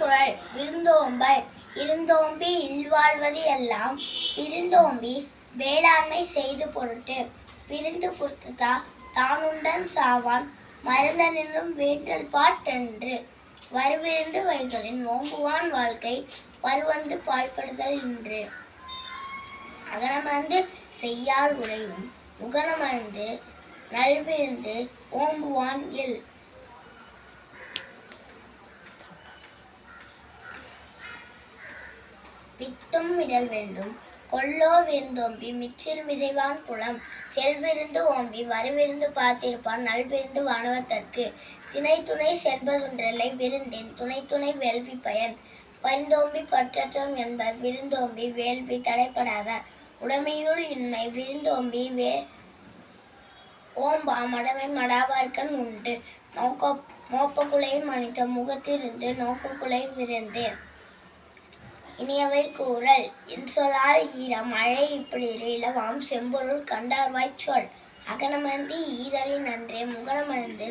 திருக்குறள் விருந்தோம்பல் இருந்தோம்பி இல்வாழ்வது எல்லாம் இருந்தோம்பி வேளாண்மை செய்து பொருட்டு பிரிந்து குறுத்ததா தானுண்டன் சாவான் மருந்தனினும் வேண்டல் பாட்டென்று வருவிருந்து வைகளின் ஓம்புவான் வாழ்க்கை பருவந்து பாழ்படுதல் இன்று அகனமர்ந்து செய்யால் உடையும் முகனமர்ந்து நல்விருந்து ஓம்புவான் இல் வித்தும் விடல் வேண்டும் கொல்லோ விருந்தோம்பி மிச்சில் மிசைவான் புலம் செல்விருந்து ஓம்பி வருவிருந்து பார்த்திருப்பான் நல்விருந்து வானவத்தற்கு திணை துணை சென்பதொன்றில்லை விருந்தின் துணை துணை வேள்வி பயன் பரிந்தோம்பி பற்றற்றம் என்பர் விருந்தோம்பி வேள்வி தடைப்படாத உடைமையுள் இன்மை விருந்தோம்பி ஓம்பா மடமை மடாவார்க்கன் உண்டு மோப்ப குலையும் மனித முகத்திலிருந்து நோக்க குலையும் விருந்து இனியவை கூறல் இன்சொலால் ஈரம் மழை இப்படிரு இலவாம் செம்பொருள் கண்டார்வாய்ச் சொல் அகனமர்ந்து ஈதலின் நன்றே முகனமர்ந்து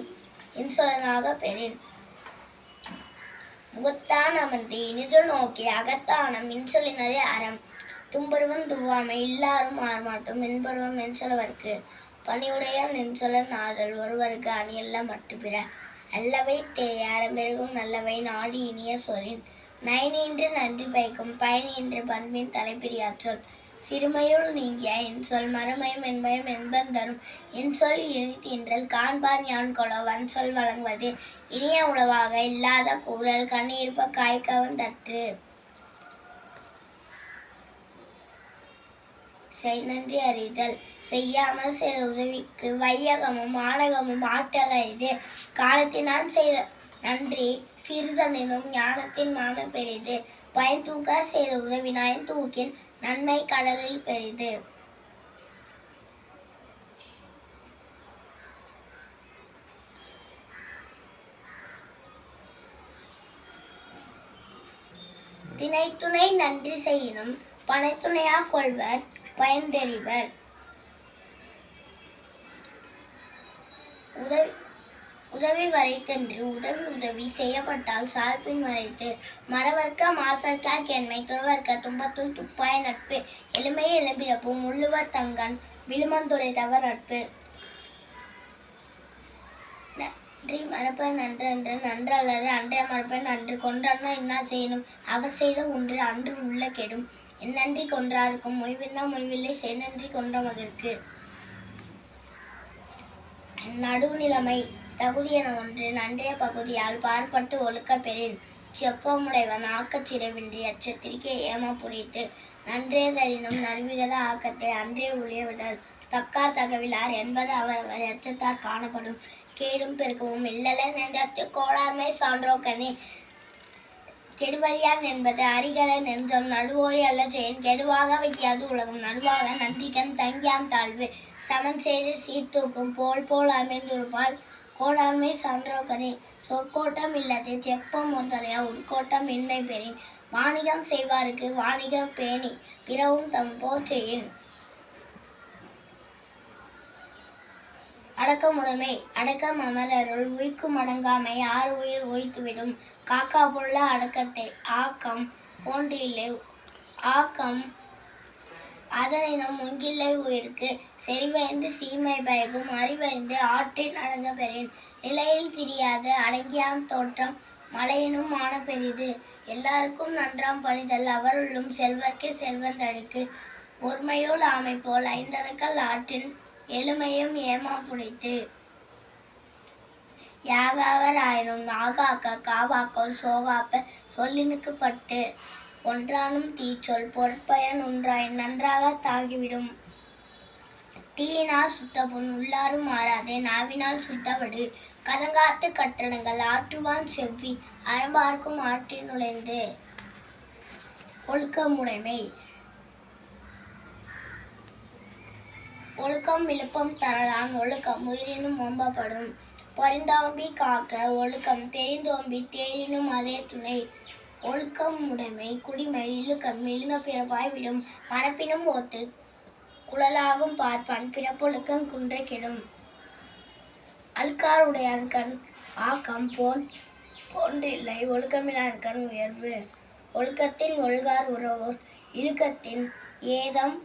இன்சொலனாக பெறின் முகத்தான் அமர்ந்து இனிது நோக்கி அகத்தானம் இன்சொலினதே அறம் தும்பருவம் துவாமை இல்லாரும் ஆர்மாட்டும் என்பருவம் என்சொலவர்க்கு பணியுடையான் என்சொலன் ஆதல் ஒருவருக்கு அணியல்ல மட்டு பிற அல்லவை தேய அறம்பெருகும் நல்லவை நாடி இனிய சொலின் நயனின்று நன்றி பயக்கும் பயனின்று பண்பின் தலைப்பிரியாற்றொல் சிறுமையுள் நீங்கிய என் சொல் மறுமயம் என்பயம் என்பன் தரும் என் சொல் இனித்தீன்றல் காண்பான் யான் கொலோ வன் சொல் வழங்குவது இனிய உளவாக இல்லாத கூறல் கண்ணீர்ப்ப காய்கவன் தற்று செய் நன்றி அறிதல் செய்யாமல் செய்த உதவிக்கு வையகமும் ஆடகமும் ஆற்றல் அறிது காலத்தினால் செய்த நன்றி சிறிதனினும் ஞானத்தின் மான பெரிது பயன் தூக்கார் செய்த உதவி நயன் தூக்கின் நன்மை கடலில் பெரிது திணைத்துணை நன்றி செய்யினும் பனைத்துணையா கொள்வர் பயன் தெரிவர் உதவி வரைத்தென்று உதவி செய்யப்பட்டால் சால்பின் மறைத்து மறவர்க்க மாசற்கா கேண்மை துறவர்க்க துன்பத்துள் துப்பாய நட்பு எளிமையை இளம்பிறப்பும் உள்ளுவர் தங்கன் விழுமந்துரைத்தவர் நட்பு நன்றி மறப்பது நன்றன்று நன்று அல்லது அன்றைய மறப்பது நன்று கொன்றன்னா இன்னா செய்யணும் அவர் செய்த ஒன்று அன்று உள்ள கெடும் எந்நன்றி கொன்றாருக்கும் மொய்வின்னா மொய்வில்லை செய்நன்றி கொன்ற மகிழ்க்கு நடுநிலைமை தகுதி என ஒன்று நன்றிய பகுதியால் பார்ப்பட்டு ஒழுக்க பெறின் செப்பமுடைவன் ஆக்கச் சிறவின்றி அச்சத்திற்கே ஏமா புரித்து நன்றே தரினும் நல்விகத ஆக்கத்தை அன்றே ஒழிய விடல் தக்கார் தகவிலார் என்பது அவரவர் எச்சத்தார் காணப்படும் கேடும் பெருக்கவும் இல்லல நெஞ்சத்து கோளாமை சான்றோக்கனே கெடுவலியான் என்பது அறிகல நெஞ்சம் நடுவோரி அல்ல செயன் கெடுவாக வைக்காது உலகம் நடுவாக நன்றிக்கண் தங்கியான் தாழ்வு சமன் செய்து சீர்தூக்கும் போல் அமைந்திருப்பால் கோடாண்மை சான்றோக்கனே சொற்கோட்டம் இல்லது செப்பம் ஒருதலையா உட்கோட்டம் இன்மை பெறின் வாணிகம் செய்வாருக்கு வாணிகம் பேணி பிறவும் தம் போர் செய்யின் அடக்கமுடைமை அடக்கம் அமரருள் உய்க்கும் அடங்காமை ஆறு உயிர் ஒய்த்துவிடும் காக்கா புள்ள அடக்கத்தை ஆக்கம் போன்றில்லை ஆக்கம் அதனினும் முன்கில்லை உயிருக்கு செறிவறிந்து சீமை பயக்கும் அறிவறிந்து ஆற்றின் அடங்க பெறின் நிலையில் திரியாத அடங்கியான் தோற்றம் மலையினும் மான பெரிது எல்லாருக்கும் நன்றாம் பணிதல் அவருள்ளும் செல்வர்க்கே செல்வந்தடுக்கு ஒருமையோல் ஆமை போல் ஐந்தடக்கல் ஆற்றின் எளிமையும் ஏமா புடைத்து யாகாவர் ஆயினும் நாகாக்க காவாக்கோல் சோகாப்ப சொல்லினுக்கு பட்டு ஒன்றானும் தீச்சொல் பொற்பயன் ஒன்றாய் நன்றாக தாகிவிடும் தீயினால் சுட்டபுண் உள்ளாரும் மாறாதே நாவினால் சுட்டவடு கதங்காத்து கட்டடங்கள் ஆற்றுவான் செவ்வி அறம்பார்க்கும் ஆற்றில் நுழைந்து ஒழுக்கமுடைமை ஒழுக்கம் விழுப்பம் தரலான் ஒழுக்கம் உயிரினும் ஓம்பப்படும் பரிந்தோம்பி காக்க ஒழுக்கம் தெரிந்தோம்பி தேரினும் அதே துணை ஒழுக்கம் உடைமை குடிமை இழுக்கம் இழுங்க பிறப்பாய் விடும் மரப்பினும் ஓத்து குழலாகும் பார்ப்பான் பிறப்பொழுக்கம் குன்றை கெடும் அழுக்கார் உடையான் கண் ஆக்கம் போன் போன்றில்லை ஒழுக்கமிலான்கண் உயர்வு. ஒழுக்கத்தின் ஒழுகார் உறவோர் இழுக்கத்தின் ஏதம்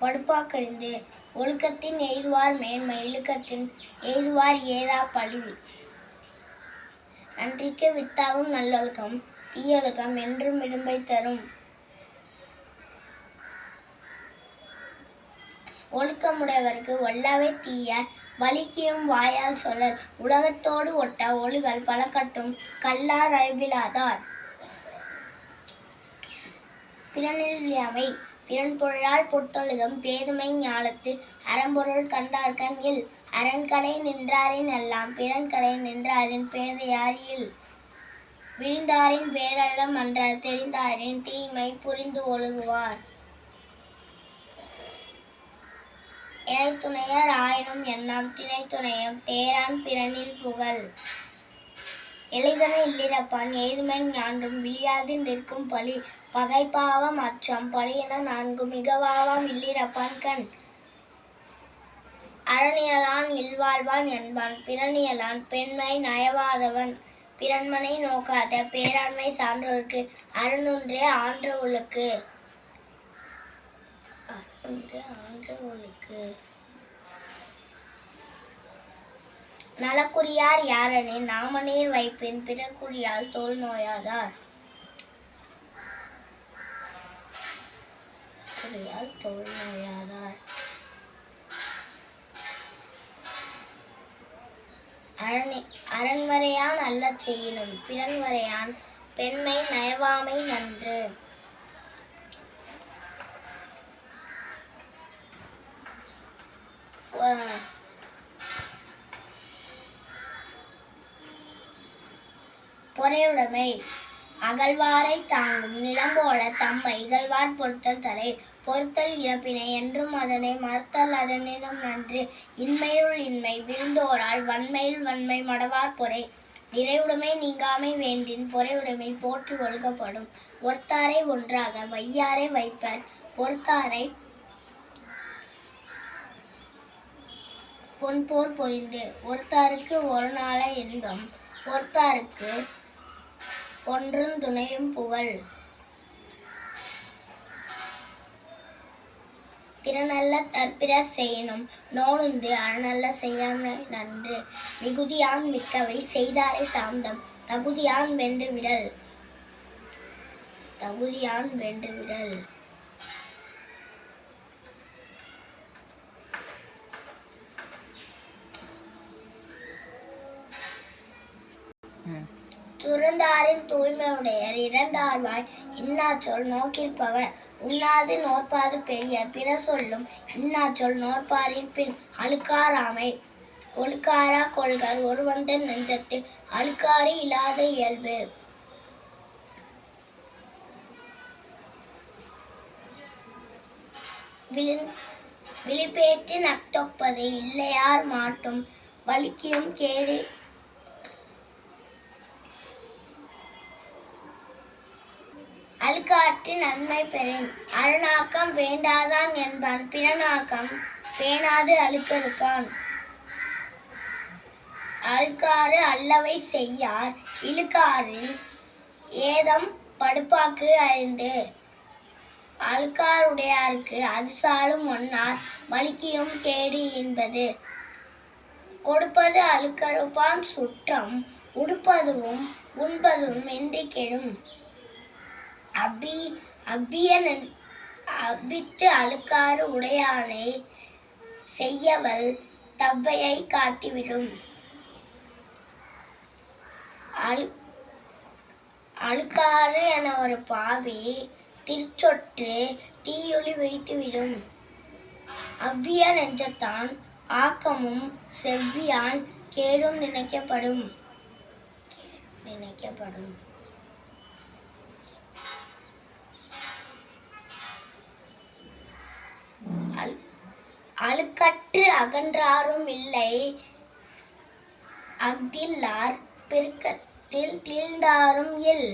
படுப்பாக்கறிந்து. ஒழுக்கத்தின் எய்துவார் மேன்மை இழுக்கத்தின் எய்துவார் ஏதா பழி. நன்றிக்கு வித்தாகும் நல்லொழுக்கம் தீயொழுக்கம் என்றும் இடும்பை தரும். ஒழுக்கமுடையவர்க்கு ஒல்லவை தீய வலிக்கியும் வாயால் சொல்லல். உலகத்தோடு ஒட்ட ஒழுகல் பழக்கட்டும் கல்லார் அறிவிலாதார். பிறனில் விழியாமை பிறன் பொருளால் பொட்டொழுகம் பேதுமை ஞாலத்து. அறம்பொருள் கண்டார்கண் இல் அரண்கடை நின்றாரின் எல்லாம் பிறன்கடை நின்றாரின் பேதையார் இல். விழுந்தாரின் பேரல்லம் அன்றார் தெரிந்தாரின் தீமை புரிந்து ஒழுகுவார். இணைத்துணையர் ஆயினும் எண்ணாம் திணைத்துணையம் தேரான் பிறனில் புகழ். எளிதன இல்லிரப்பான் எய்துமென் ஞான்றும் விழியாது நிற்கும் பழி. பகைப்பாவம் அச்சம் பழியென நான்கும் மிகவாவாம் இல்லிரப்பான் கண். அரணியலான் இல்வாழ்வான் என்பான் பிறனியலான் பெண்மை நயவாதவன். பிறன்மனை நோக்காத பேராண்மை சான்றோர்க்கு அருணொன்றே ஆன்ற ஒழுக்கு. நலக்குரியார் யாரெனின் நாமநீர் வைப்பின் பிறக்குரியால் தோல் நோயாதார். அரண்வரையான் அல்ல செய்யினும் பிறன்வரையான் பெண்மை நயவாமை நன்று. பொறையுடைமை அகழ்வாரை தாங்கும் நிலம்போல தம்மை இகழ்வார் பொறுத்தல் தலை. பொறுத்தல் இறப்பினை என்றும் அதனை மறுத்தல் அதனினும் நன்று. இன்மையுள் இன்மை விருந்தோரால் வன்மையில் வன்மை மடவார் பொறை. நிறையுடைமை நீங்காமை வேண்டின் பொறையுடைமை போற்றி ஒழுகப்படும். ஒருத்தாரை ஒன்றாக வையாரை வைப்பர் பொறுத்தாரை பொன்போர் பொறிந்து. ஒருத்தாருக்கு ஒரு நாள இன்பம் பொறுத்தாருக்கு ஒன்றும் துணையும் புகழ். திறனல்ல தற்பிற செய்யினும் நோனுந்து அறனல்ல செய்யாமை நன்று. மிகுதியான் மிக்கவை செய்தாரை தாம்தம் தகுதியான் வென்று விடல். துறந்தாரின் தூய்மையுடையர் இறந்தார்வாய் இன்னாச்சொல் நோக்கிற்பவர். உண்ணாது நோற்பாது பெரிய பிற சொல்லும் இன்னாச்சொல் நோற்பாரின் பின். அழுக்காராமை ஒழுக்காரா கொள்கர் ஒருவந்தன் நெஞ்சத்து அழுக்காறு இல்லாத இயல்பு. விழிப்பேற்று நக்தொப்பது இல்லையார் மாட்டும் வலிக்கியும் கேடு. அழுக்காற்று நன்மை பெறின் அருணாக்கம் வேண்டாதான் என்பான் பிறனாக்கம் பேணாது அழுக்கறுப்பான். அழுக்காறு அல்லவை செய்யார் இழுக்காரின் ஏதம் படுப்பாக்கு அறிந்து. அழுக்காருடையாருக்கு அது சாலும் ஒன்னார் வலிக்கியும் கேடு என்பது. கொடுப்பது அழுக்கறுப்பான் சுற்றம் உடுப்பதும் உண்பதும் இன்றி கெடும். அபித்து அழுக்காறு உடையானை செய்யவல் தவ்வையை காட்டிவிடும். அழுக்காறு என ஒரு பாவி திருச்சொற்று தீயொளி வைத்துவிடும். அவ்விய நெஞ்சத்தான் ஆக்கமும் செவ்வியான் கேடும் நினைக்கப்படும். அழுக்கற்று அகன்றாரும் இல்லை அஃதில்லார் பெருக்கத்தில் தீழ்ந்தாரும் இல்.